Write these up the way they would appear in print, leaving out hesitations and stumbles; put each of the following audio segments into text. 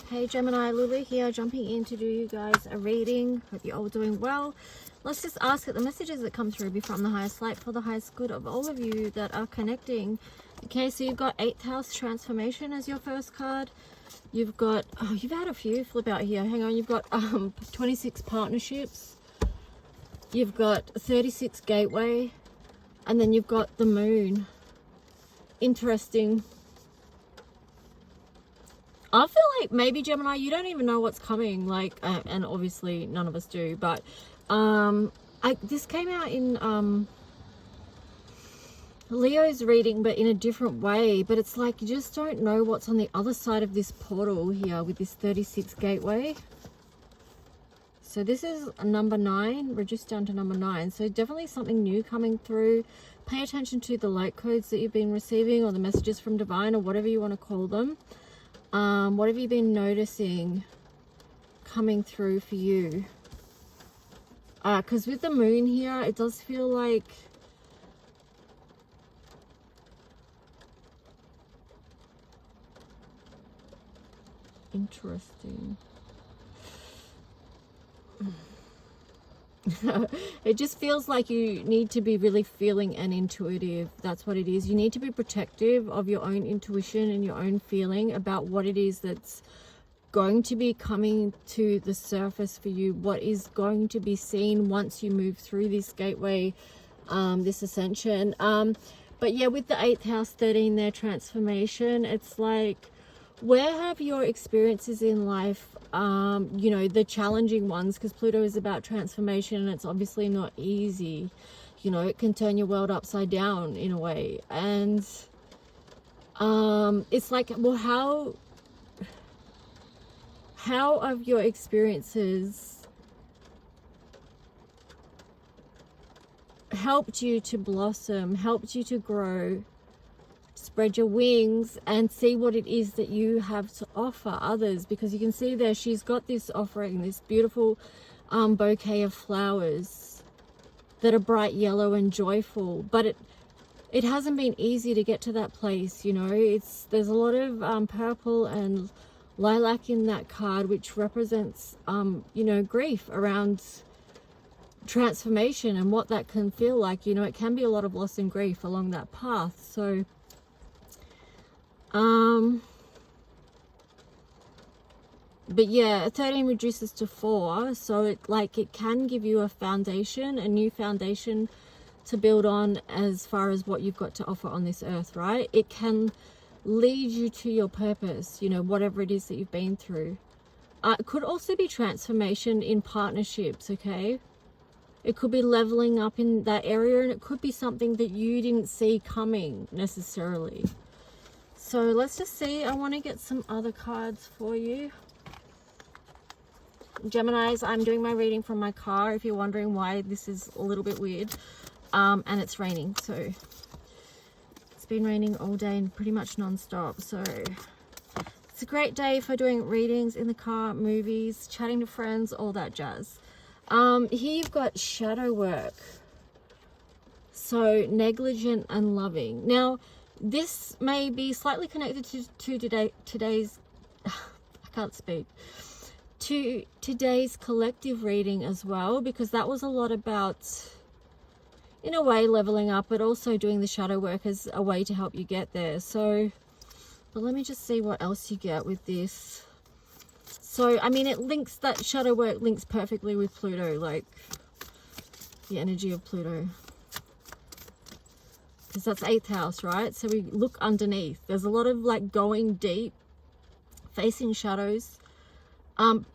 Hey Gemini, Lulu here, jumping in to do you guys a reading. Hope you're all doing well. Let's just ask that the messages that come through be from the highest light for the highest good of all of you that are connecting. Okay, so you've got 8th house transformation as your first card. You've got, oh, you've had a few flip out here. Hang on, you've got 26 partnerships. You've got 36 gateway. And then you've got the moon. Interesting. I feel like maybe Gemini, you don't even know what's coming, like, and obviously none of us do, but this came out in Leo's reading, but in a different way. But it's like you just don't know what's on the other side of this portal here with this 36 gateway. So this is number 9, reduced down to number 9. So definitely something new coming through. Pay attention to the light codes that you've been receiving, or the messages from divine, or whatever you want to call them. What have you been noticing coming through for you? Because with the moon here, it does feel like interesting. It just feels like you need to be really feeling and intuitive. That's what it is. You need to be protective of your own intuition and your own feeling about what it is that's going to be coming to the surface for you, what is going to be seen once you move through this gateway, this ascension. But yeah, with the 8th house 13 there, transformation, it's like, where have your experiences in life, you know, the challenging ones, because Pluto is about transformation and it's obviously not easy, you know, it can turn your world upside down in a way. And it's like, well, how have your experiences helped you to blossom, helped you to grow, spread your wings and see what it is that you have to offer others? Because you can see there, she's got this offering, this beautiful bouquet of flowers that are bright yellow and joyful, but it hasn't been easy to get to that place, you know. There's a lot of purple and lilac in that card, which represents you know, grief around transformation and what that can feel like. You know, it can be a lot of loss and grief along that path. So but yeah, 13 reduces to 4, so it can give you a foundation, a new foundation to build on as far as what you've got to offer on this earth, right? It can lead you to your purpose, you know, whatever it is that you've been through. It could also be transformation in partnerships, okay? It could be leveling up in that area, and it could be something that you didn't see coming necessarily. So let's just see. I want to get some other cards for you. Geminis, I'm doing my reading from my car, if you're wondering why this is a little bit weird. And it's raining, so it's been raining all day and pretty much non-stop. So it's a great day for doing readings in the car, movies, chatting to friends, all that jazz. Here you've got shadow work. So negligent and loving. Now, this may be slightly connected to today's I can't speak, to today's collective reading as well, because that was a lot about, in a way, leveling up, but also doing the shadow work as a way to help you get there. So, but let me just see what else you get with this. So, I mean, it links, that shadow work links perfectly with Pluto, like the energy of Pluto. Because that's 8th house, right? So we look underneath. There's a lot of like going deep, facing shadows,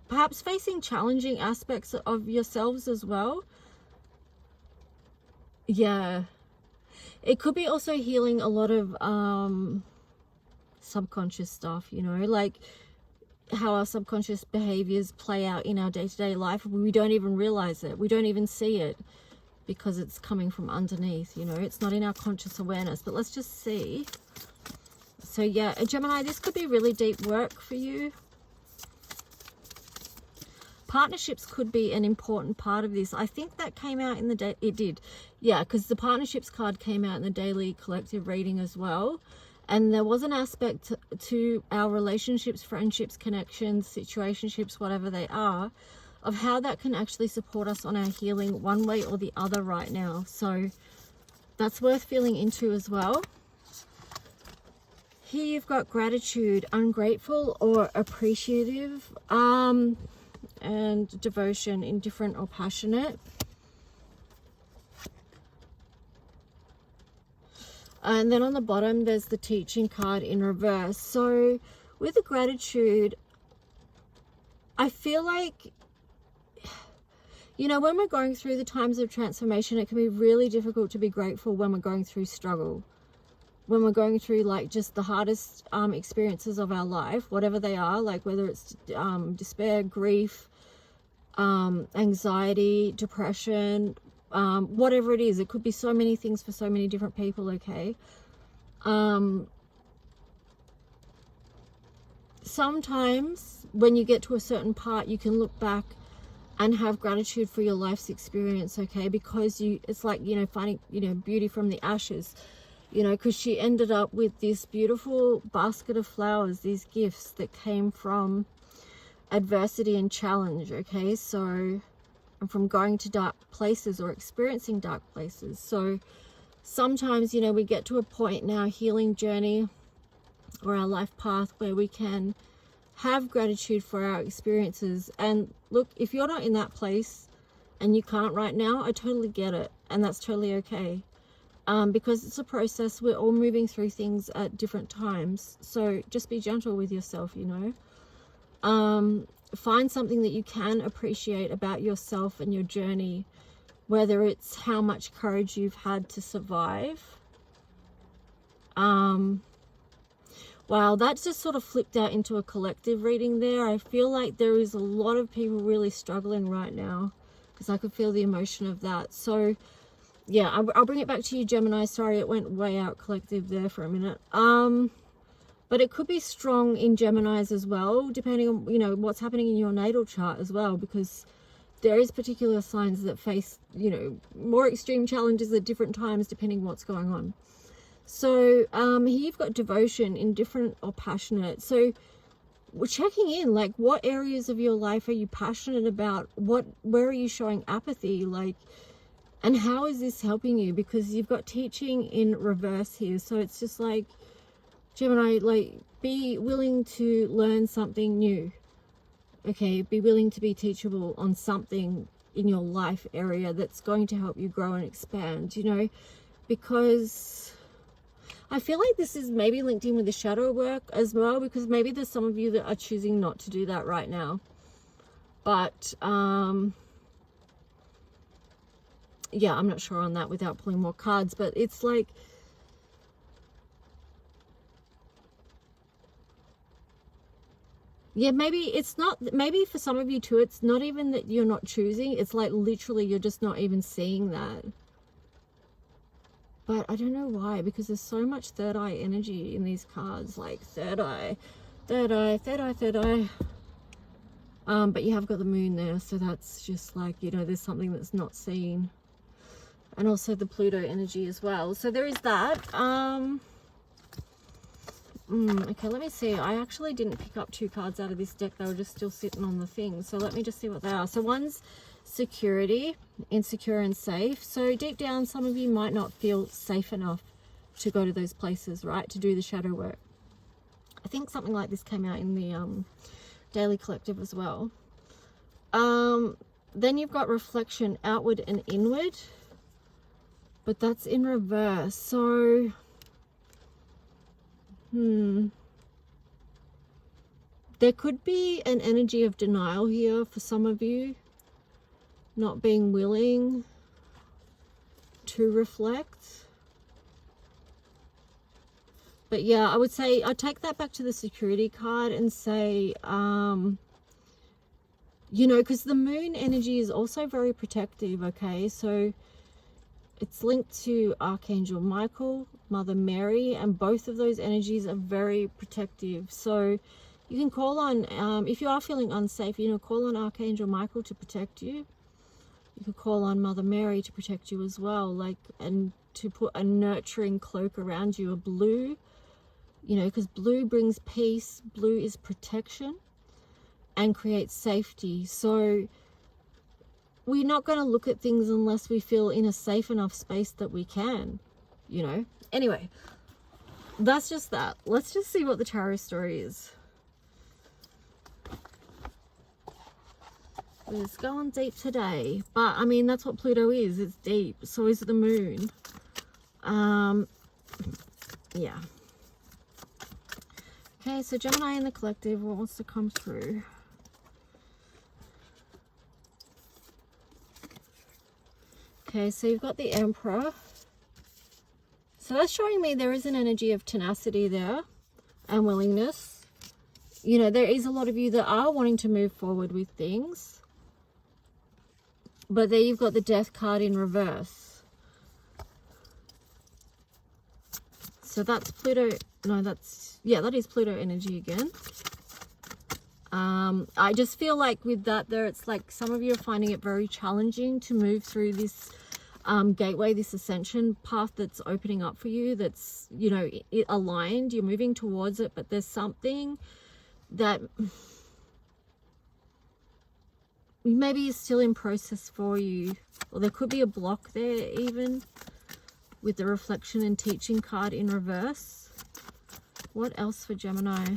perhaps facing challenging aspects of yourselves as well. Yeah, it could be also healing a lot of subconscious stuff, you know, like how our subconscious behaviors play out in our day-to-day life. We don't even realize it, we don't even see it, because it's coming from underneath, you know, it's not in our conscious awareness. But let's just see. So yeah, Gemini, this could be really deep work for you. Partnerships could be an important part of this. I think that came out in the day. It did, yeah, because the partnerships card came out in the daily collective reading as well. And there was an aspect to our relationships, friendships, connections, situationships, whatever they are, of how that can actually support us on our healing one way or the other right now. So that's worth feeling into as well. Here you've got gratitude, ungrateful or appreciative, and devotion, indifferent or passionate. And then on the bottom, there's the teaching card in reverse. So with the gratitude, I feel like, you know, when we're going through the times of transformation, it can be really difficult to be grateful when we're going through struggle. When we're going through like just the hardest experiences of our life, whatever they are, like whether it's despair, grief, anxiety, depression, whatever it is. It could be so many things for so many different people, okay? Sometimes when you get to a certain part, you can look back and have gratitude for your life's experience, okay? Because it's like, you know, finding, you know, beauty from the ashes, you know, because she ended up with this beautiful basket of flowers, these gifts that came from adversity and challenge, okay? So, and from going to dark places or experiencing dark places. So sometimes, you know, we get to a point in our healing journey or our life path where we can have gratitude for our experiences. And look, if you're not in that place and you can't right now, I totally get it, and that's totally okay. Because it's a process. We're all moving through things at different times, so just be gentle with yourself, you know. Find something that you can appreciate about yourself and your journey, whether it's how much courage you've had to survive. Wow, that just sort of flipped out into a collective reading there. I feel like there is a lot of people really struggling right now, because I could feel the emotion of that. So yeah, I'll bring it back to you, Gemini. Sorry, it went way out collective there for a minute. But it could be strong in Geminis as well, depending on, you know, what's happening in your natal chart as well, because there is particular signs that face, you know, more extreme challenges at different times depending what's going on. So here you've got devotion, indifferent or passionate. So we're checking in, like, what areas of your life are you passionate about? Where are you showing apathy? Like, and how is this helping you? Because you've got teaching in reverse here. So it's just like, Gemini, like, be willing to learn something new. Okay, be willing to be teachable on something in your life area that's going to help you grow and expand, you know, because I feel like this is maybe linked in with the shadow work as well, because maybe there's some of you that are choosing not to do that right now. But yeah, I'm not sure on that without pulling more cards, but it's like, yeah, maybe it's not, maybe for some of you too, it's not even that you're not choosing, it's like literally you're just not even seeing that. But I don't know why, because there's so much third eye energy in these cards, like third eye, third eye, third eye, third eye. But you have got the moon there, so that's just like, you know, there's something that's not seen. And also the Pluto energy as well. So there is that. Okay, let me see. I actually didn't pick up two cards out of this deck. They were just still sitting on the thing. So let me just see what they are. So one's security, insecure and safe. So deep down, some of you might not feel safe enough to go to those places, right? To do the shadow work. I think something like this came out in the Daily Collective as well. Then you've got reflection, outward and inward. But that's in reverse. So, there could be an energy of denial here for some of you. Not being willing to reflect. But yeah, I would say, I'd take that back to the security card and say, you know, because the moon energy is also very protective, okay? So it's linked to Archangel Michael, Mother Mary, and both of those energies are very protective. So you can call on, if you are feeling unsafe, you know, call on Archangel Michael to protect you. You could call on Mother Mary to protect you as well, like, and to put a nurturing cloak around you, a blue you know, because blue brings peace, blue is protection and creates safety. So we're not going to look at things unless we feel in a safe enough space that we can, you know. Anyway, that's just that. Let's just see what the tarot story is. It's going deep today, but I mean, that's what Pluto is. It's deep. So is the moon. Yeah. Okay, so Gemini in the collective, what wants to come through? Okay, so you've got the Emperor. So that's showing me there is an energy of tenacity there and willingness. You know, there is a lot of you that are wanting to move forward with things. But there you've got the Death card in reverse. So that's Pluto. No, that's, yeah, that is Pluto energy again. I just feel like with that there, it's like some of you are finding it very challenging to move through this gateway, this ascension path that's opening up for you, that's, you know, it aligned, you're moving towards it, but there's something that maybe is still in process for you, or there could be a block there even with the reflection and teaching card in reverse. What else for Gemini?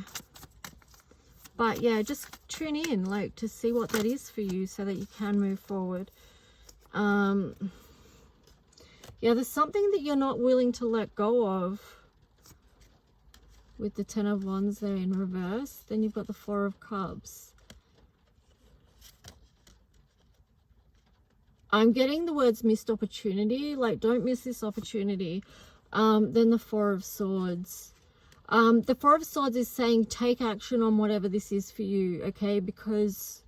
But yeah, just tune in, like, to see what that is for you so that you can move forward. Yeah, there's something that you're not willing to let go of with the Ten of Wands there in reverse. Then you've got the Four of Cups. I'm getting the words missed opportunity, like don't miss this opportunity. Then the Four of Swords. The Four of Swords is saying take action on whatever this is for you, okay? Because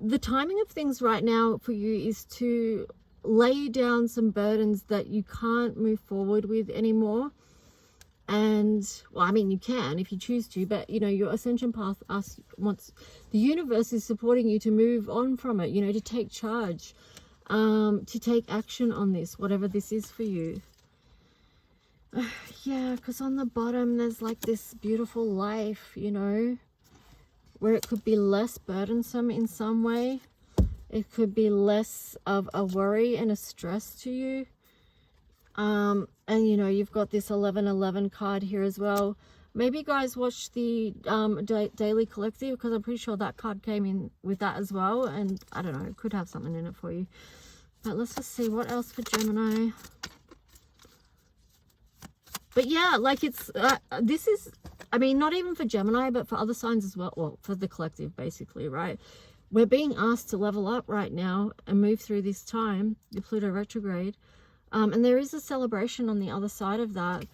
the timing of things right now for you is to lay down some burdens that you can't move forward with anymore. And well, I mean, you can if you choose to, but you know, your ascension path wants, the universe is supporting you to move on from it, you know, to take charge, to take action on this, whatever this is for you. Yeah, because on the bottom there's like this beautiful life, you know, where it could be less burdensome in some way. It could be less of a worry and a stress to you. And you know, you've got this 1111 card here as well. Maybe you guys watch the daily collective, because I'm pretty sure that card came in with that as well, and I don't know, it could have something in it for you. But let's just see what else for Gemini. But yeah, like it's this is, I mean, not even for Gemini, but for other signs as well. Well, for the collective basically, right? We're being asked to level up right now and move through this time, the Pluto retrograde. And there is a celebration on the other side of that.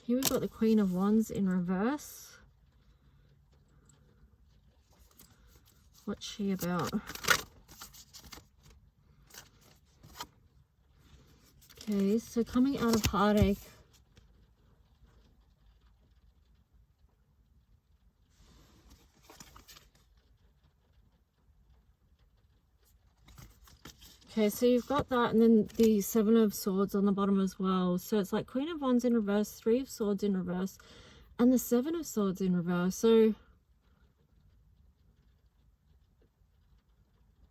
Here we've got the Queen of Wands in reverse. What's she about? Okay, so coming out of heartache. Okay, so you've got that, and then the Seven of Swords on the bottom as well. So it's like Queen of Wands in reverse, Three of Swords in reverse, and the Seven of Swords in reverse. So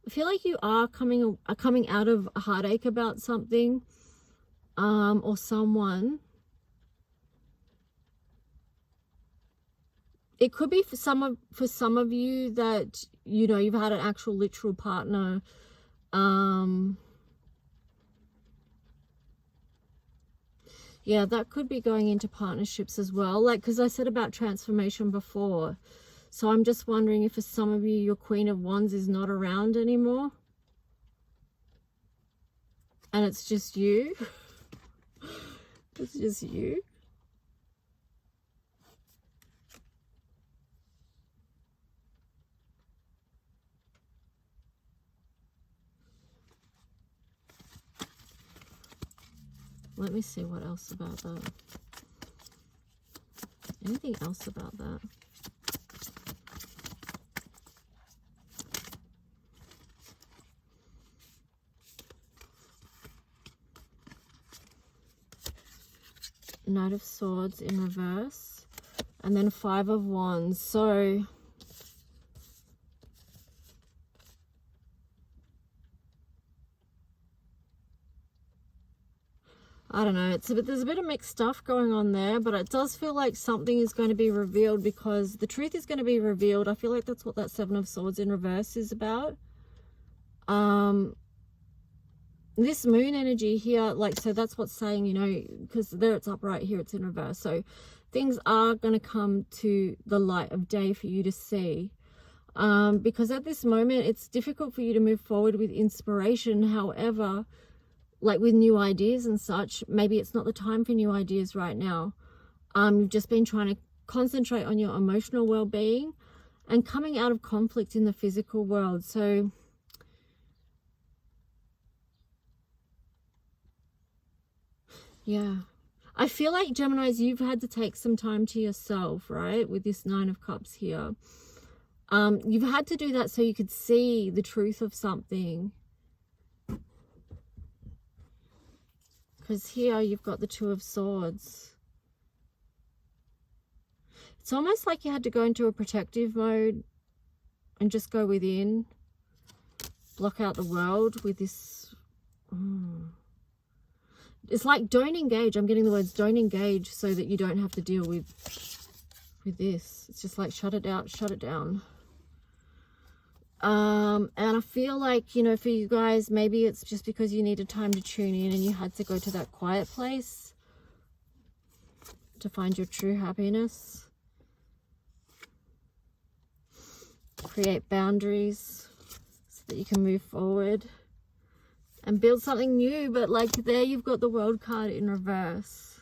I feel like you are coming out of a heartache about something, or someone. It could be for some of you that, you know, you've had an actual literal partner. Yeah, that could be going into partnerships as well, like, because I said about transformation before. So I'm just wondering if for some of you, your Queen of Wands is not around anymore and it's just you. It's just you. Let me see what else about that. Anything else about that? Knight of Swords in reverse, and then Five of Wands. So I don't know, there's a bit of mixed stuff going on there, but it does feel like something is going to be revealed, because the truth is going to be revealed. I feel like that's what that Seven of Swords in reverse is about. This moon energy here, like, so that's what's saying, you know, because there it's upright, here it's in reverse. So things are going to come to the light of day for you to see. Because at this moment, it's difficult for you to move forward with inspiration. However, like with new ideas and such, maybe it's not the time for new ideas right now. You've just been trying to concentrate on your emotional well-being and coming out of conflict in the physical world. So yeah, I feel like, Geminis, you've had to take some time to yourself, right? With this Nine of Cups here. You've had to do that so you could see the truth of something. Because here you've got the Two of Swords. It's almost like you had to go into a protective mode and just go within. Block out the world with this. It's like, don't engage. I'm getting the words, don't engage, so that you don't have to deal with this. It's just like, shut it out, shut it down. And I feel like, you know, for you guys, maybe it's just because you needed time to tune in and you had to go to that quiet place to find your true happiness. Create boundaries so that you can move forward and build something new. But like, there you've got the World card in reverse.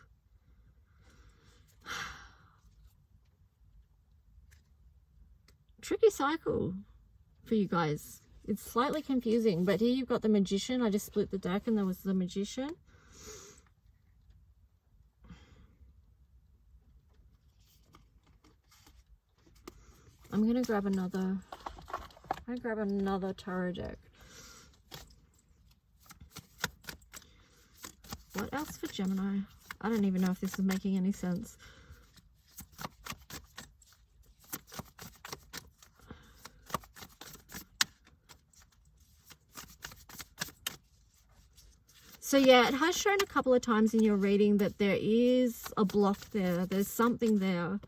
Tricky cycle for you guys. It's slightly confusing, but here you've got the Magician. I just split the deck and there was the Magician. I'm gonna grab another tarot deck. What else for Gemini? I don't even know if this is making any sense. So yeah, it has shown a couple of times in your reading that there is a block there. There's something there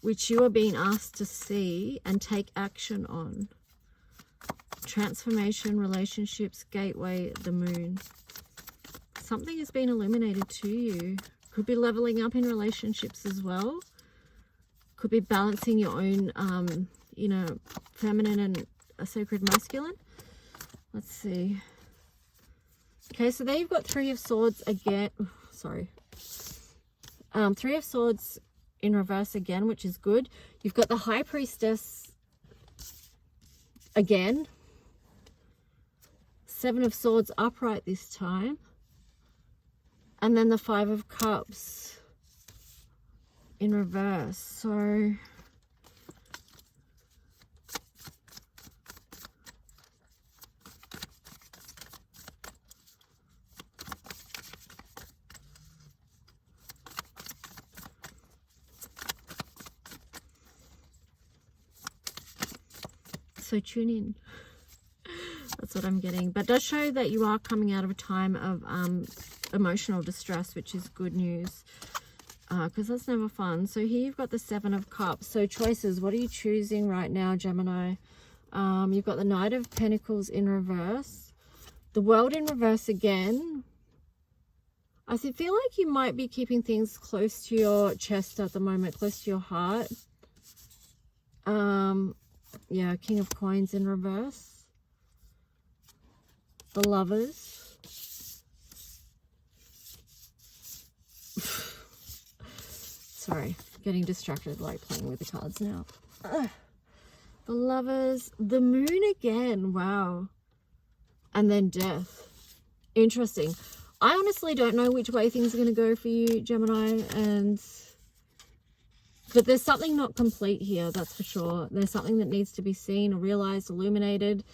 which you are being asked to see and take action on. Transformation, relationships, gateway, the moon. Something has been illuminated to you. Could be leveling up in relationships as well. Could be balancing your own, you know, feminine and a sacred masculine. Let's see. Okay, so there you've got Three of Swords again. Sorry. Three of Swords in reverse again, which is good. You've got the High Priestess again. Seven of Swords upright this time. And then the Five of Cups in reverse. So tune in. That's what I'm getting. But it does show that you are coming out of a time of emotional distress, which is good news, because that's never fun. So here you've got the Seven of Cups. So choices, what are you choosing right now, Gemini? You've got the Knight of Pentacles in reverse, the World in reverse again. I feel like you might be keeping things close to your chest at the moment, close to your heart. Yeah, King of Coins in reverse, the Lovers, sorry, getting distracted like playing with the cards now. The Lovers, the Moon again, wow, and then Death. Interesting. I honestly don't know which way things are going to go for you, Gemini, but there's something not complete here, that's for sure. There's something that needs to be seen or realized, illuminated.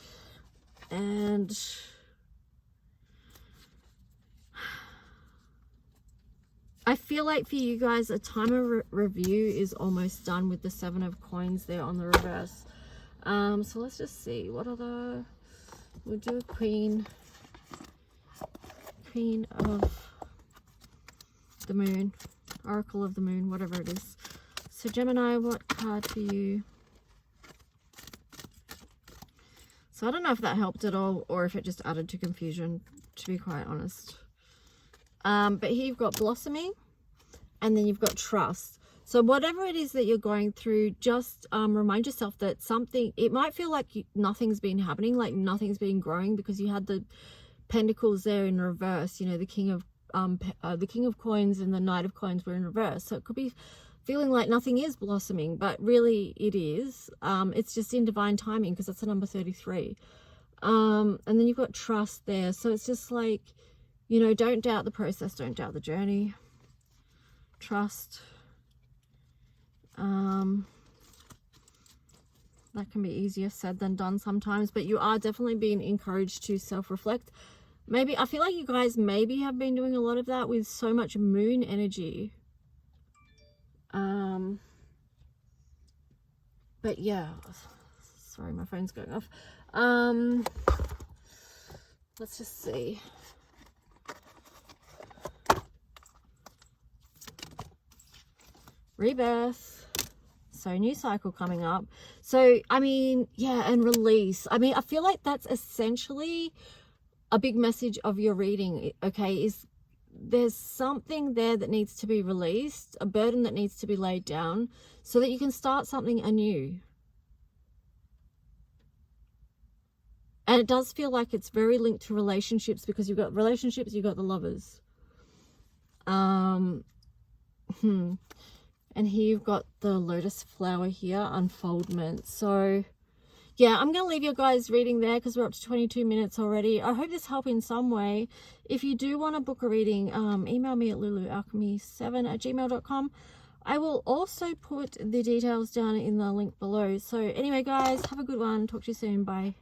And I feel like for you guys, a time of review is almost done with the 7 of coins there on the reverse. So let's just see. What are the... We'll do a Queen of the Moon. Oracle of the Moon, whatever it is. So Gemini, what card for you? So I don't know if that helped at all or if it just added to confusion, to be quite honest. But here you've got blossoming and then you've got trust. So whatever it is that you're going through, just remind yourself that something, it might feel like nothing's been happening, like nothing's been growing, because you had the Pentacles there in reverse. You know, the King of Coins and the Knight of Coins were in reverse. So it could be feeling like nothing is blossoming, but really it is. It's just in divine timing, because that's the number 33. And then you've got trust there. So it's just like, you know, don't doubt the process, don't doubt the journey. Trust. That can be easier said than done sometimes, but you are definitely being encouraged to self-reflect. Maybe, I feel like you guys maybe have been doing a lot of that with so much moon energy. But yeah, sorry, my phone's going off. Let's just see. Rebirth. So new cycle coming up. So I mean, yeah, and release. I mean, I feel like that's essentially a big message of your reading, okay? Is there's something there that needs to be released, a burden that needs to be laid down, so that you can start something anew. And it does feel like it's very linked to relationships, because you've got relationships, you've got the Lovers. And here you've got the lotus flower here, unfoldment. So yeah, I'm going to leave you guys reading there, because we're up to 22 minutes already. I hope this helped in some way. If you do want to book a reading, email me at lulualchemy7@gmail.com. I will also put the details down in the link below. So anyway, guys, have a good one. Talk to you soon. Bye.